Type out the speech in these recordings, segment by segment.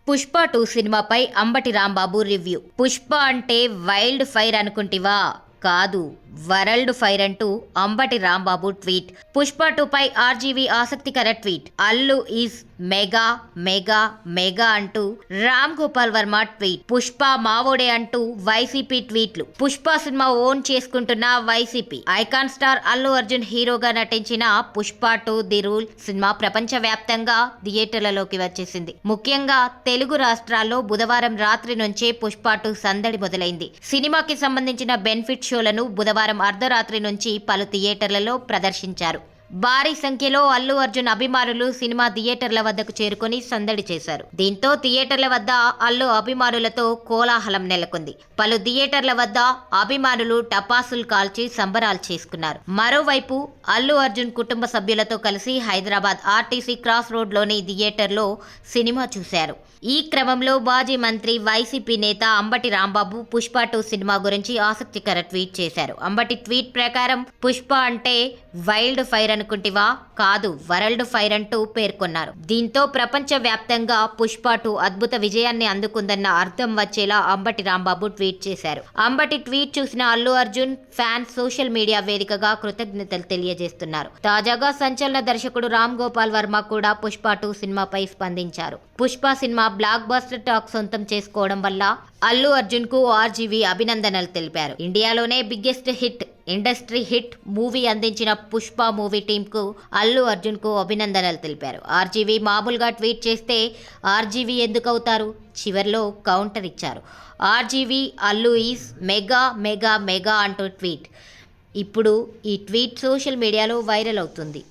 పుష్ప 2 సినిమాపై అంబటి రాంబాబు రివ్యూ. పుష్ప అంటే wild fire అనుకుంటివా? కాదు, వరల్డ్ ఫైర్ అంటూ అంబటి రాంబాబు ట్వీట్. పుష్ప 2 పై ఆర్జీవీ ఆసక్తికర tweet. Allu is mega mega mega అంటూ రామ్ గోపాల్ వర్మ ట్వీట్. పుష్ప మావోడే అంటూ వైసీపీ ట్వీట్లు. పుష్ప సినిమా ఓన్ చేసుకుంటున్న YCP. Icon star Allu Arjun హీరోగా నటించిన పుష్ప 2 ది రూల్ సినిమా ప్రపంచ వ్యాప్తంగా థియేటర్లలోకి వచ్చేసింది. ముఖ్యంగా తెలుగు రాష్ట్రాల్లో బుధవారం రాత్రి నుంచే పుష్ప 2 సందడి మొదలైంది. సినిమాకి సంబంధించిన బెనిఫిట్ షోలను బుధవారం అర్ధరాత్రి నుంచి పలు థియేటర్లలో ప్రదర్శించారు. భారీ సంఖ్యలో అల్లు అర్జున్ అభిమానులు సినిమా థియేటర్ల వద్దకు చేరుకొని సందడి చేశారు. దీంతో థియేటర్ల వద్ద అల్లు అభిమానులతో కోలాహలం నెలకొంది. పలు థియేటర్ల వద్ద అభిమానులు టపాసులు కాల్చి సంబరాలు చేసుకున్నారు. మరోవైపు అల్లు అర్జున్ కుటుంబ సభ్యులతో కలిసి హైదరాబాద్ ఆర్టీసీ క్రాస్ రోడ్లోని థియేటర్లో సినిమా చూశారు. ఈ క్రమంలో మాజీ మంత్రి వైసీపీ నేత అంబటి రాంబాబు పుష్ప 2 సినిమా గురించి ఆసక్తికర ట్వీట్ చేశారు. అంబటి ట్వీట్ ప్రకారం పుష్ప అంటే వైల్డ్ ఫైర్ అనుకుంటివా? కాదు, వరల్డ్ ఫైర్ అంటూ పేర్కొన్నారు. దీంతో ప్రపంచ వ్యాప్తంగా పుష్ప 2 అద్భుత విజయాన్ని అందుకుందన్న అర్థం వచ్చేలా అంబటి రాంబాబు ట్వీట్ చేశారు. అంబటి ట్వీట్ చూసిన Allu Arjun fans social media వేదికగా కృతజ్ఞతలు తెలియజేస్తున్నారు. తాజాగా సంచలన దర్శకుడు రామ్ గోపాల్ వర్మ కూడా పుష్ప 2 సినిమాపై స్పందించారు. Pushpa cinema block buster talk సొంతం చేసుకోవడం వల్ల అల్లు అర్జున్ కు ఆర్జీవీ అభినందనలు తెలిపారు. ఇండియాలోనే biggest hit industry hit movie అందించిన పుష్ప మూవీ టీమ్ కు అల్లు అర్జున్ కు అభినందనలు తెలిపారు. ఆర్జీవీ మామూలుగా ట్వీట్ చేస్తే ఆర్జీవీ ఎందుకు అవుతారు? చివర్లో కౌంటర్ ఇచ్చారు. RGV Allu is mega mega mega అంటూ ట్వీట్. ఇప్పుడు ఈ ట్వీట్ సోషల్ మీడియాలో వైరల్ అవుతుంది.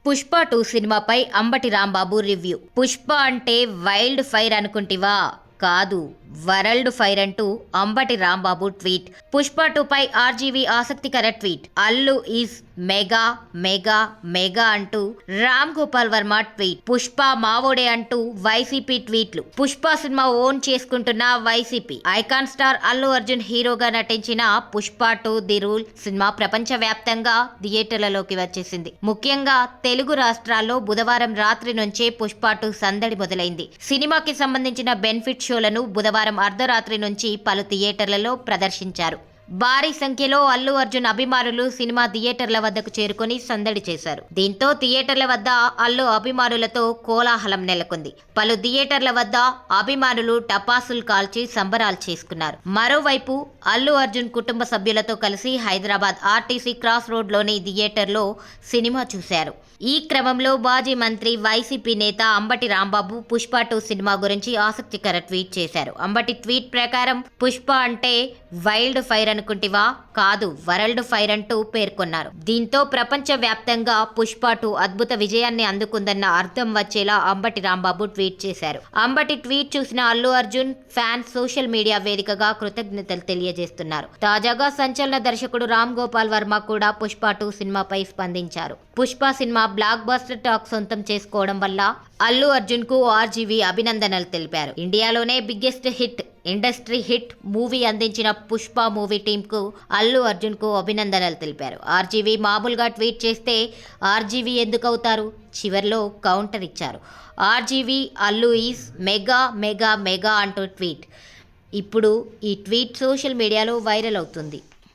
పుష్ప 2 సినిమాపై అంబటి రాంబాబు రివ్యూ. పుష్ప అంటే వైల్డ్ ఫైర్ అనుకుంటివా? కాదు, వరల్డ్ ఫైర్ అంటూ అంబటి రాంబాబు ట్వీట్. పుష్ప 2 పై ఆర్జీవీ ఆసక్తికర tweet. Allu is mega mega mega అంటూ రామ్ గోపాల్ వర్మ ట్వీట్. పుష్ప మావోడే అంటూ వైసీపీ ట్వీట్లు. పుష్ప సినిమా ఓన్ చేసుకుంటున్న YCP. Icon star Allu Arjun హీరోగా నటించిన పుష్ప 2 ది రూల్ సినిమా ప్రపంచ వ్యాప్తంగా థియేటర్లలోకి వచ్చేసింది. ముఖ్యంగా తెలుగు రాష్ట్రాల్లో బుధవారం రాత్రి నుంచే పుష్ప 2 సందడి మొదలైంది. సినిమాకి సంబంధించిన బెనిఫిట్ షోలను బుధవారం అర్ధరాత్రి నుంచి పలు థియేటర్లలో ప్రదర్శించారు. భారీ సంఖ్యలో అల్లు అర్జున్ అభిమానులు సినిమా థియేటర్ల వద్దకు చేరుకొని సందడి చేశారు. దీంతో థియేటర్ల వద్ద అల్లు అభిమానులతో కోలాహలం నెలకొంది. పలు థియేటర్ల వద్ద అభిమానులు టపాసులు కాల్చి సంబరాలు చేసుకున్నారు. మరోవైపు అల్లు అర్జున్ కుటుంబ సభ్యులతో కలిసి హైదరాబాద్ ఆర్టీసీ క్రాస్ రోడ్లోని థియేటర్లో సినిమా చూశారు. ఈ క్రమంలో మాజీ మంత్రి వైసీపీ నేత అంబటి రాంబాబు పుష్ప 2 సినిమా గురించి ఆసక్తికర ట్వీట్ చేశారు. అంబటి ట్వీట్ ప్రకారం పుష్ప అంటే వైల్డ్ ఫైర్ అనుకుంటివా? కాదు, వరల్డ్ ఫైర్ అంటూ పేర్కొన్నారు. దీంతో ప్రపంచ వ్యాప్తంగా పుష్ప 2 అద్భుత విజయాన్ని అందుకుందన్న అర్థం వచ్చేలా అంబటి రాంబాబు ట్వీట్ చేశారు. అంబటి ట్వీట్ చూసిన Allu Arjun fans social media వేదికగా కృతజ్ఞతలు తెలియజేస్తున్నారు. తాజాగా సంచలన దర్శకుడు రామ్ గోపాల్ వర్మ కూడా పుష్ప 2 సినిమాపై స్పందించారు. Pushpa cinema block buster talk సొంతం చేసుకోవడం వల్ల అల్లు అర్జున్ కు ఆర్జీవీ అభినందనలు తెలిపారు. ఇండియాలోనే biggest hit industry hit movie అందించిన పుష్ప మూవీ టీమ్ కు అల్లు అర్జున్ కు అభినందనలు తెలిపారు. ఆర్జీవీ మామూలుగా ట్వీట్ చేస్తే ఆర్జీవీ ఎందుకు అవుతారు? చివర్లో కౌంటర్ ఇచ్చారు. RGV Allu is mega mega mega అంటూ ట్వీట్. ఇప్పుడు ఈ ట్వీట్ సోషల్ మీడియాలో వైరల్ అవుతుంది.